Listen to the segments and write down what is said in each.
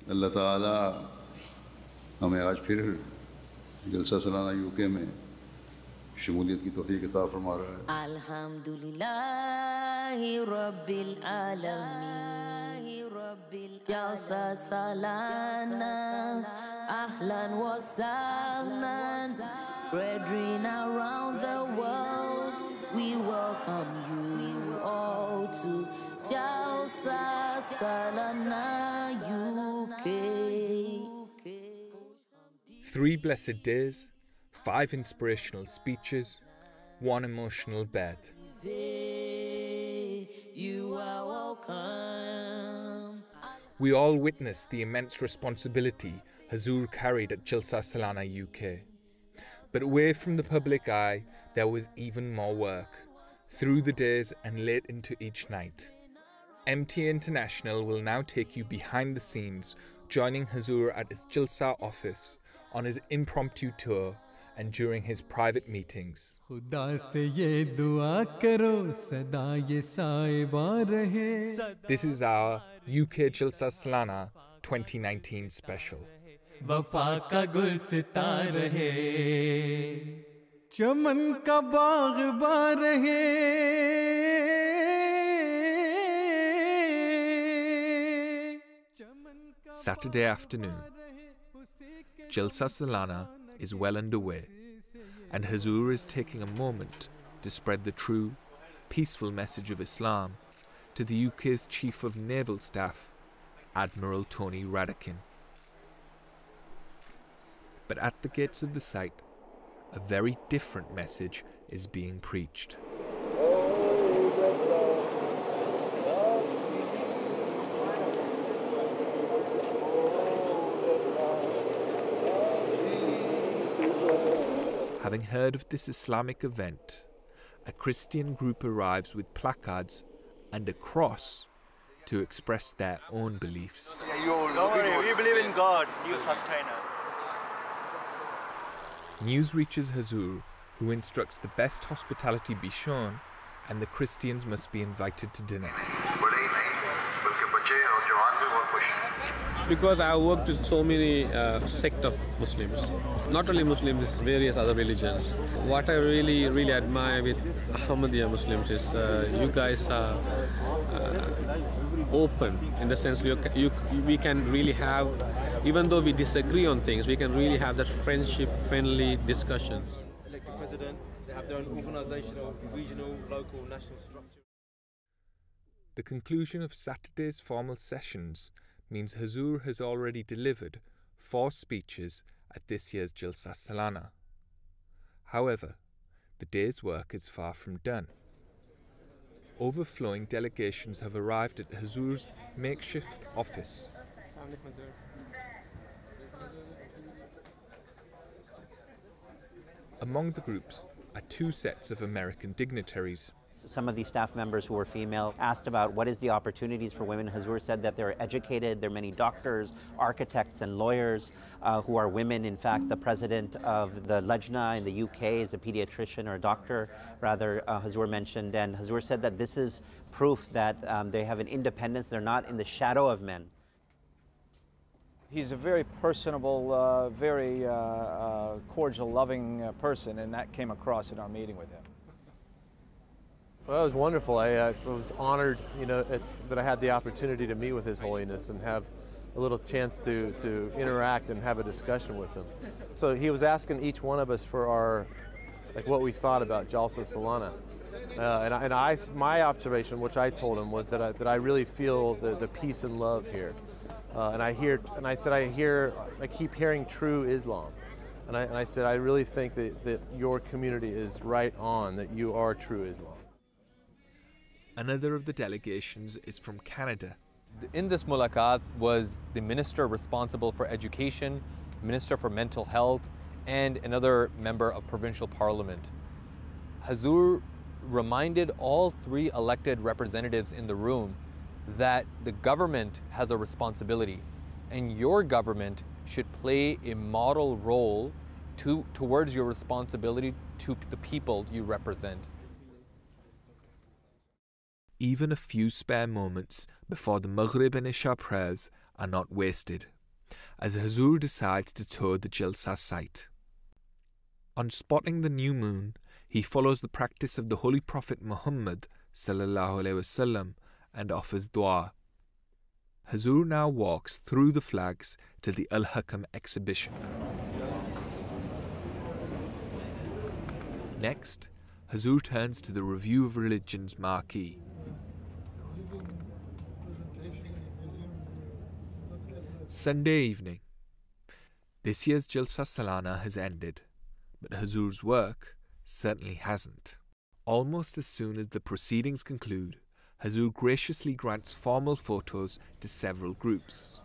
अल्लाह ताला हमें आज फिर जलसा सलाना यूके में शमूलियत की तौफीक अता फरमा रहा है। अल्हम्दुलिल्लाहि रब्बिल आलमीन जलसा सलाना ahlan wa sahlan brethren around the world we welcome you all to Jalsa Salana UK. 3 blessed days, 5 inspirational speeches, 1 emotional bed. You are welcome. We all witnessed the immense responsibility Huzoor carried at Jalsa Salana UK. But away from the public eye, there was even more work, through the days and late into each night. MTA International will now take you behind the scenes, joining Huzoor at his Jalsa office, on his impromptu tour and during his private meetings. This is our UK Jalsa Salana 2019 special. वफा का गुल सिता रहे, चमन का बाग़बान रहे। Saturday afternoon, Jalsa Salana is well underway, and Huzoor is taking a moment to spread the true, peaceful message of Islam to the UK's Chief of Naval Staff, Admiral Tony Radakin. But at the gates of the site, a very different message is being preached. Having heard of this Islamic event, a Christian group arrives with placards and a cross to express their own beliefs. Don't worry, we believe in God, He will sustain us. News reaches Huzoor, who instructs the best hospitality be shown and the Christians must be invited to dinner. Because I worked with so many sect of Muslims, not only Muslims, various other religions. What I really admire with Ahmadiyya Muslims is you guys are open in the sense we can really have, even though we disagree on things, we can really have that friendly discussions. Elected president, they have their own organizational, regional, local, national structure. The conclusion of Saturday's formal sessions means Huzoor has already delivered 4 speeches at this year's Jalsa Salana. However, the day's work is far from done. Overflowing delegations have arrived at Huzoor's makeshift office. Among the groups are 2 sets of American dignitaries. Some of these staff members who were female asked about what is the opportunities for women. Huzoor said that they're educated, there are many doctors, architects and lawyers who are women. In fact, the president of the Lajna in the UK is a pediatrician or a doctor, rather, Huzoor mentioned. And Huzoor said that this is proof that they have an independence, they're not in the shadow of men. He's a very personable, very cordial, loving person, and that came across in our meeting with him. Well, it was wonderful. I was honored, that I had the opportunity to meet with His Holiness and have a little chance to interact and have a discussion with him. So he was asking each one of us for what we thought about Jalsa Salana. My observation, which I told him, was that I really feel the peace and love here. I keep hearing true Islam. And I said, I really think that your community is right on, that you are true Islam. Another of the delegations is from Canada. In this mulaqat was the minister responsible for education, minister for mental health, and another member of provincial parliament. Huzoor reminded all 3 elected representatives in the room that the government has a responsibility, and your government should play a model role towards your responsibility to the people you represent. Even a few spare moments before the Maghrib and Isha prayers are not wasted. as Huzoor decides to tour the Jalsa site. On spotting the new moon, he follows the practice of the Holy Prophet Muhammad ﷺ and offers dua. Huzoor now walks through the flags to the Al-Hakam exhibition. Next, Huzoor turns to the Review of Religions marquee. Sunday evening. This year's Jalsa Salana has ended, but Huzoor's work certainly hasn't. Almost as soon as the proceedings conclude, Huzoor graciously grants formal photos to several groups.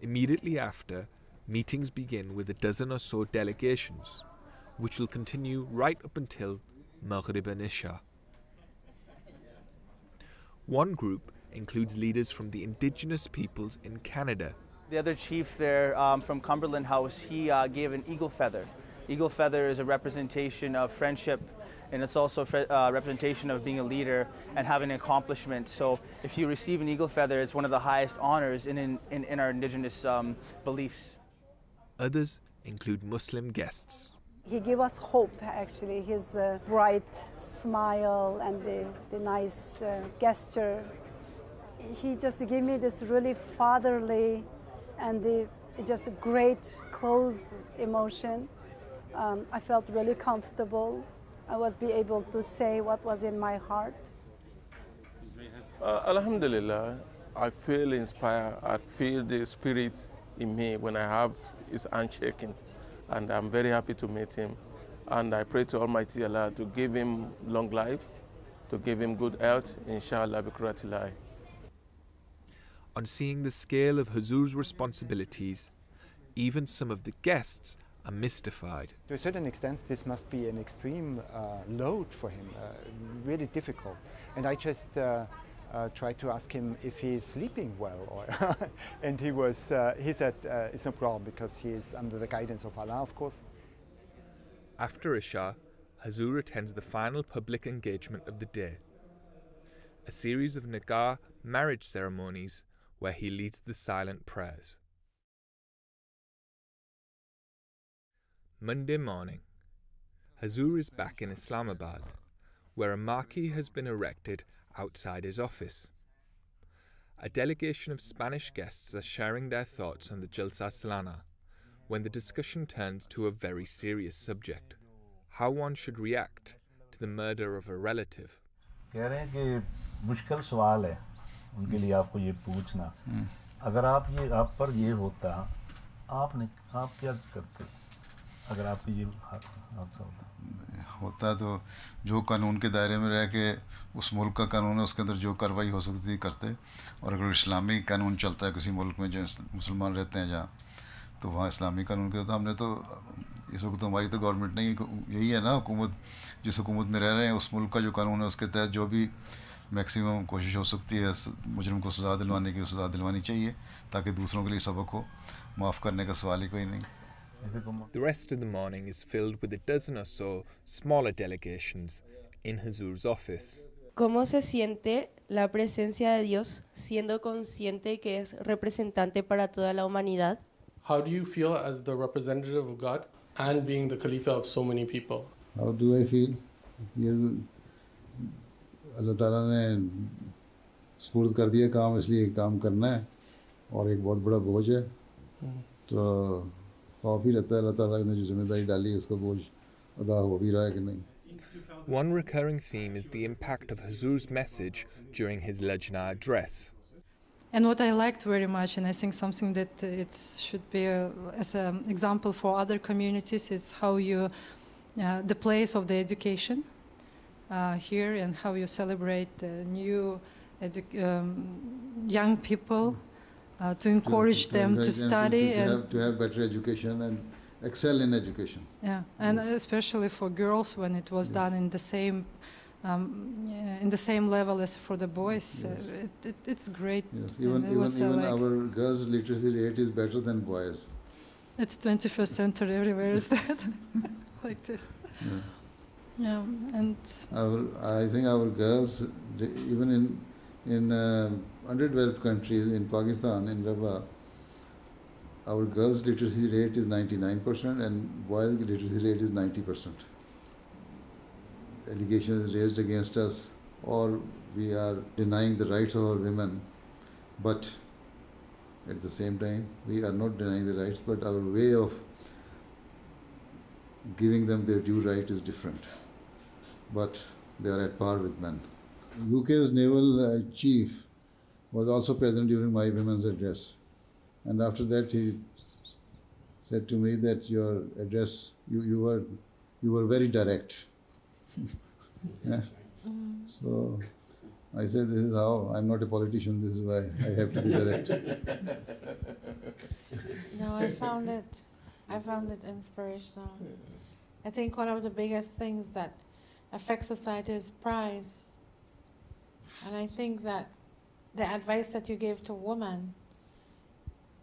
Immediately after, meetings begin with a dozen or so delegations, which will continue right up until Maghrib and Isha. One group includes leaders from the indigenous peoples in Canada. The other chief there from Cumberland House, he gave an eagle feather. Eagle feather is a representation of friendship, and it's also a representation of being a leader and having an accomplishment. So if you receive an eagle feather, it's one of the highest honors in our indigenous beliefs. Others include Muslim guests. He gave us hope, actually. His bright smile and the nice gesture. He just gave me this really fatherly and just a great, close emotion. I felt really comfortable. I was able to say what was in my heart. Alhamdulillah, I feel inspired. I feel the spirit in me when I have his hand shaking. And I'm very happy to meet him. And I pray to Almighty Allah to give him long life, to give him good health, inshallah, bikratillah. On seeing the scale of Huzoor's responsibilities, even some of the guests are mystified. To a certain extent, this must be an extreme load for him, really difficult. And I just tried to ask him if he's sleeping well, or and he said it's no problem because he is under the guidance of Allah, of course. After Isha, Huzoor attends the final public engagement of the day, a series of nikah marriage ceremonies where he leads the silent prayers. Monday morning, Huzoor is back in Islamabad, where a marquee has been erected outside his office. A delegation of Spanish guests are sharing their thoughts on the Jalsa Salana, when the discussion turns to a very serious subject: how one should react to the murder of a relative. कह रहे हैं कि मुश्किल सवाल है उनके लिए आपको ये पूछना अगर आप पर ये होता आप क्या करते अगर आपको ये हादसा होता तो जो कानून के दायरे में रह के उस मुल्क का कानून है उसके अंदर जो कार्रवाई हो सकती थी करते और अगर इस्लामी कानून चलता है किसी मुल्क में जो मुसलमान रहते हैं जहाँ तो वहाँ इस्लामी कानून के तो हमने तो इस वक्त हमारी तो गवर्नमेंट नहीं यही है ना हुकूमत जिस हुकूमत में रह रहे हैं उस मुल्क का जो कानून है उसके तहत जो भी मैक्सिमम कोशिश हो सकती है मुजरिम को सज़ा दिलवाने की सज़ा दिलवानी चाहिए ताकि दूसरों के लिए सबक हो माफ़ करने का सवाल ही कोई नहीं. The rest of the morning is filled with a dozen or so smaller delegations in Huzoor's office. ¿Cómo se siente la presencia de Dios siendo consciente que es representante para toda la humanidad? How do you feel as the representative of God and being the Khalifa of so many people? How do I feel? अल्लाह ताला ने स्पुर्द कर दिया काम इसलिए काम करना है और एक बहुत बड़ा बोझ है तो खौफ ही रहता है अल्लाह ताला ने जो जिम्मेदारी डाली उसका बोझ अदा हो भी रहा है कि नहीं. One recurring theme is the impact of Huzoor's message during his Lajna address. And what I liked very much, and I think something that it should be as an example for other communities, is how you, the place of the education here and how you celebrate new young people to encourage them to study and to have better education and excel in education. Yeah, and especially for girls when it was done in the same level as for the boys, it's great. Yes, even our girls' literacy rate is better than boys. It's 21st century, everywhere is that like this. Yeah, and I think our girls, even In underdeveloped countries, in Pakistan, in Rabwa, our girls' literacy rate is 99% and boys' literacy rate is 90%. Allegations raised against us, or we are denying the rights of our women, but at the same time, we are not denying the rights, but our way of giving them their due right is different. But they are at par with men. UK's naval chief was also present during my women's address. And after that, he said to me that your address, you were very direct. Yeah. So I said, this is how, I'm not a politician, this is why I have to be direct. No, I found it inspirational. I think one of the biggest things that affects society is pride. And I think that the advice that you gave to women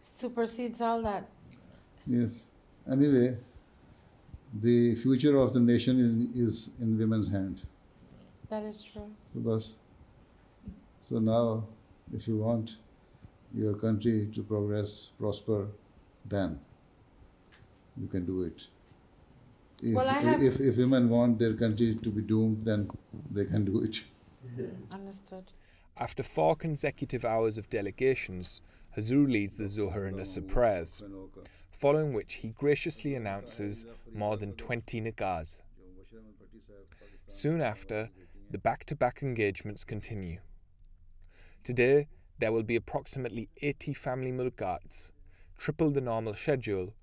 supersedes all that. Yes. Anyway, the future of the nation is in women's hand. That is true. Because, so now, if you want your country to progress, prosper, then you can do it. If women want their country to be doomed, then they can do it. Understood. After 4 consecutive hours of delegations, Huzoor leads the Zohar and Asr prayers, following which he graciously announces more than 20 nikahs. Soon after, the back-to-back engagements continue. Today, there will be approximately 80 family mulqats, triple the normal schedule,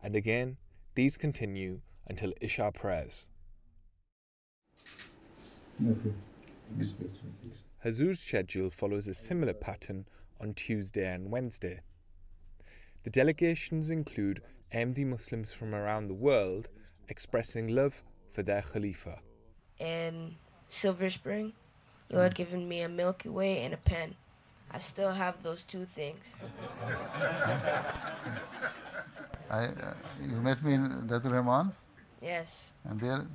and again, these continue until Isha prayers. Okay. Huzoor's schedule follows a similar pattern on Tuesday and Wednesday. The delegations include Ahmadi Muslims from around the world expressing love for their Khalifa. In Silver Spring, you had given me a Milky Way and a pen. I still have those 2 things. You met me in Datul Rahman? Yes. And there,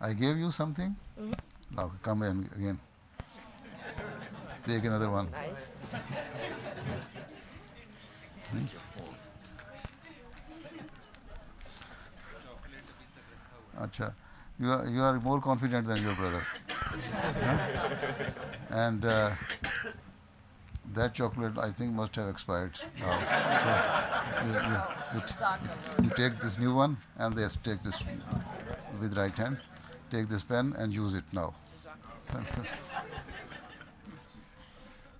I gave you something? Mm-hmm. Now come in again. Take another one. Nice. Acha, you are more confident than your brother. Huh? And that chocolate, I think, must have expired now. So you take this new one, and they take this with right hand. Take this pen and use it now.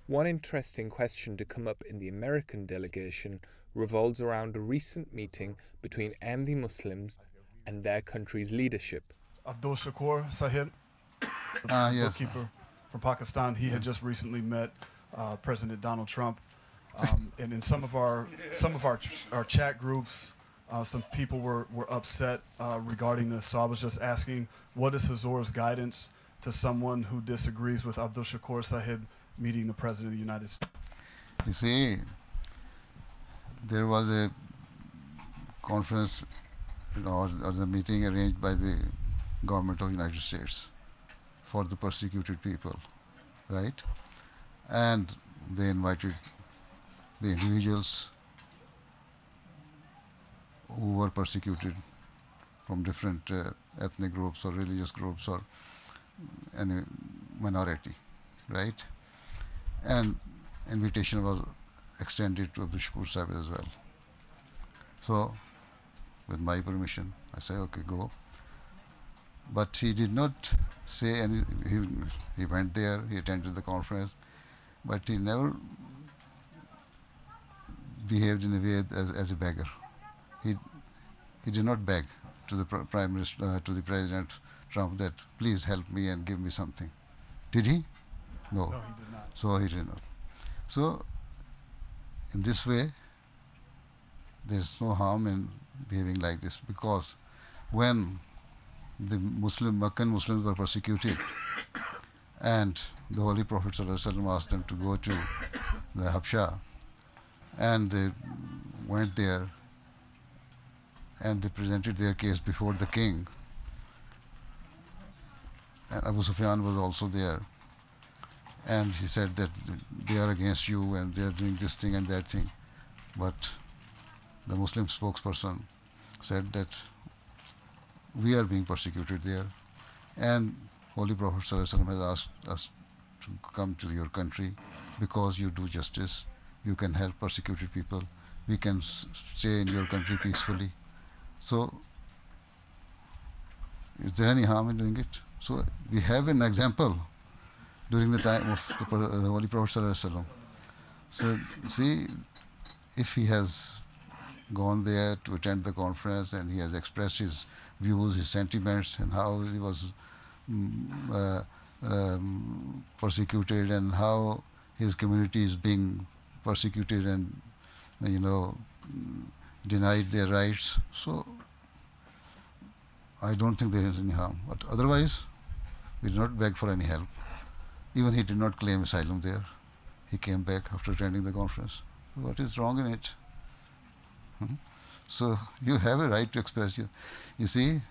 One interesting question to come up in the American delegation revolves around a recent meeting between Ahmadi Muslims and their country's leadership. Abdul Shakur Sahib, the bookkeeper from Pakistan, he had just recently met President Donald Trump, and in some of our chat groups, some people were upset regarding this. So I was just asking, what is Huzoor's guidance to someone who disagrees with Abdul Shakur Sahib meeting the President of the United States? You see, there was a conference, or the meeting arranged by the government of the United States for the persecuted people, right? And they invited the individuals who were persecuted from different ethnic groups or religious groups or any minority, right? And invitation was extended to Abdul Shakur Sahib as well. So, with my permission, I say, okay, go. But he did not say any. He went there, he attended the conference, but he never behaved in a way as a beggar. He did not beg to the Prime Minister, to the President Trump, that please help me and give me something. Did he? No. No, he did not. So he did not. So, in this way, there's no harm in behaving like this, because when the Meccan Muslims were persecuted and the Holy Prophet ﷺ asked them to go to the Habsha, and they went there and they presented their case before the king, and Abu Sufyan was also there, and he said that they are against you and they are doing this thing and that thing. But the Muslim spokesperson said that we are being persecuted there, and Holy Prophet ﷺ has asked us to come to your country because you do justice, you can help persecuted people, we can stay in your country peacefully. So is there any harm in doing it? So we have an example during the time of the Holy Prophet ﷺ. So see, if he has gone there to attend the conference and he has expressed his views, his sentiments, and how he was persecuted and how his community is being persecuted and denied their rights. So I don't think there is any harm. But otherwise, we did not beg for any help. Even he did not claim asylum there. He came back after attending the conference. What is wrong in it? So you have a right to express your. You see,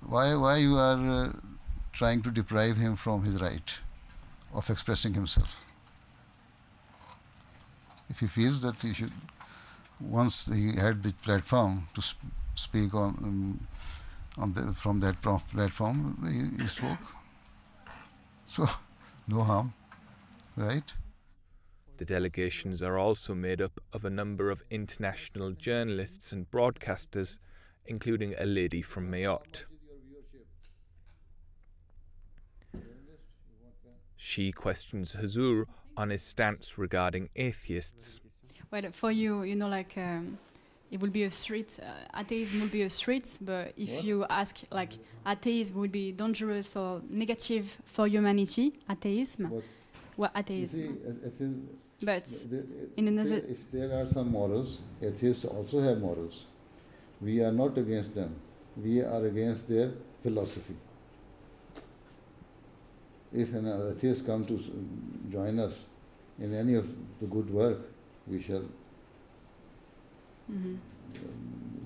why you are trying to deprive him from his right of expressing himself? If he feels that he should, once he had the platform to speak from that platform, he spoke. So no harm, right? The delegations are also made up of a number of international journalists and broadcasters, including a lady from Mayotte. She questions Huzoor on his stance regarding atheists. Well, for you, it will be a street, atheism will be a street, but if you ask, atheism would be dangerous or negative for humanity, atheism, atheism. But in another... If there are some morals, atheists also have morals. We are not against them. We are against their philosophy. If an atheist comes to join us in any of the good work, we shall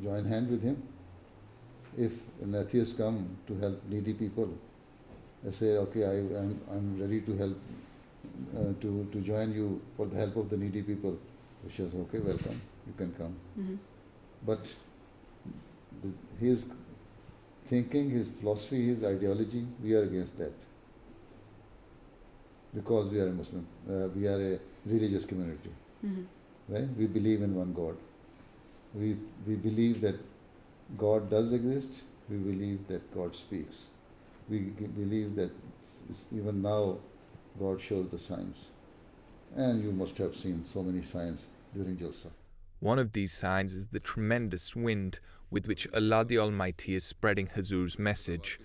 join hand with him. If an atheist comes to help needy people, I say, okay, I'm ready to help, to join you for the help of the needy people. We shall say, okay, welcome, you can come. But his thinking, his philosophy, his ideology, we are against that. Because we are a Muslim, we are a religious community, right? We believe in one God. We believe that God does exist. We believe that God speaks. We believe that even now God shows the signs. And you must have seen so many signs during Jalsa. One of these signs is the tremendous wind with which Allah the Almighty is spreading Huzoor's message.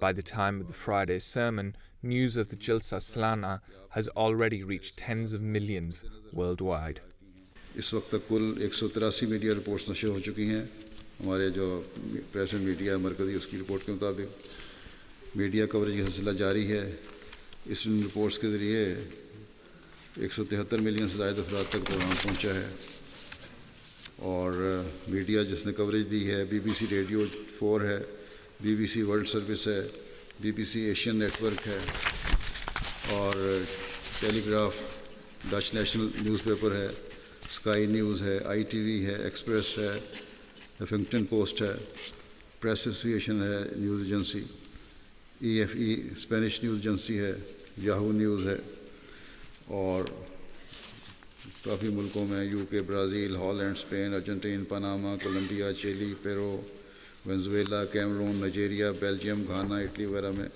By the time of the Friday sermon, news of the Jalsa Salana has already reached tens of millions worldwide. इस वक्त तक कुल 183 media reports नशर हो चुकी हैं हमारे जो press and media मरकज़ी उसकी रिपोर्ट के मुताबिक मीडिया कवरेज का सिलसिला जारी है इस रिपोर्ट्स के ज़रिए 173 मिलियन से ज़्यादा अफराद तक पैगाम पहुँचा है और मीडिया जिसने कवरेज दी है BBC रेडियो 4 है BBC वर्ल्ड सर्विस है BBC एशियन नेटवर्क है और टेलीग्राफ डच नेशनल न्यूज़पेपर है स्काई न्यूज़ है ITV है एक्सप्रेस है हफिंगटन पोस्ट है प्रेस एसोसिएशन है news agency EFE Spanish news agency है याहू न्यूज़ है और काफ़ी मुल्कों में UK Brazil Holland Spain Argentine Panama Colombia Chile Peru Venezuela Cameroon Nigeria Belgium Ghana Italy वगैरह में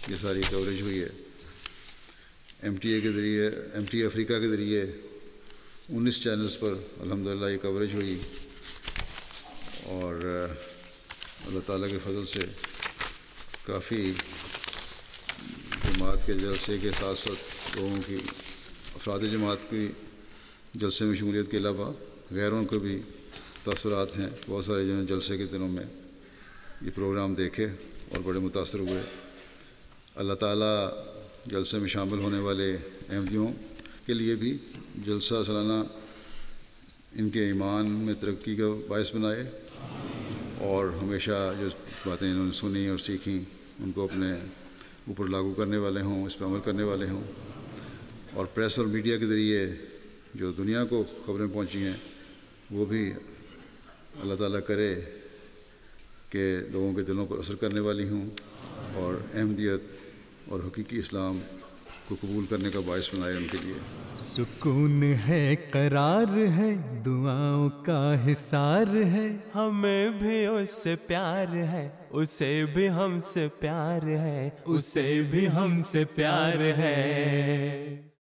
ये सारी कवरेज हुई है MTA के ज़रिए MTA अफ्रीका के ज़रिए 19 चैनल्स पर अल्हम्दुलिल्लाह ये कवरेज हुई और अल्लाह ताला के फजल से काफ़ी जमात के जलसे के साथ साथ लोगों की अफराद जमात की जलसे में शमूलियत के अलावा गैरों को भी तअसुरात हैं बहुत सारे जिन्होंने जलसे के दिनों में ये प्रोग्राम देखे और बड़े मुतासर हुए अल्लाह ताला जलसे में शामिल होने वाले अहमदियों के लिए भी जलसा सालाना इनके ईमान में तरक्की का बायस बनाए और हमेशा जो बातें इन्होंने सुनी और सीखी उनको अपने ऊपर लागू करने वाले हों, इस पर अमल करने वाले हों, और प्रेस और मीडिया के ज़रिए जो दुनिया को ख़बरें पहुंची हैं वो भी अल्लाह ताला करे कि लोगों के दिलों पर असर करने वाली हों और अहमदियत और हकीकी इस्लाम को कबूल करने का बायस बनाए उनके लिए। सुकून है, करार है, दुआओं का हिसार है, हमें भी उससे प्यार है, उसे भी हमसे प्यार है, उसे भी हमसे प्यार है।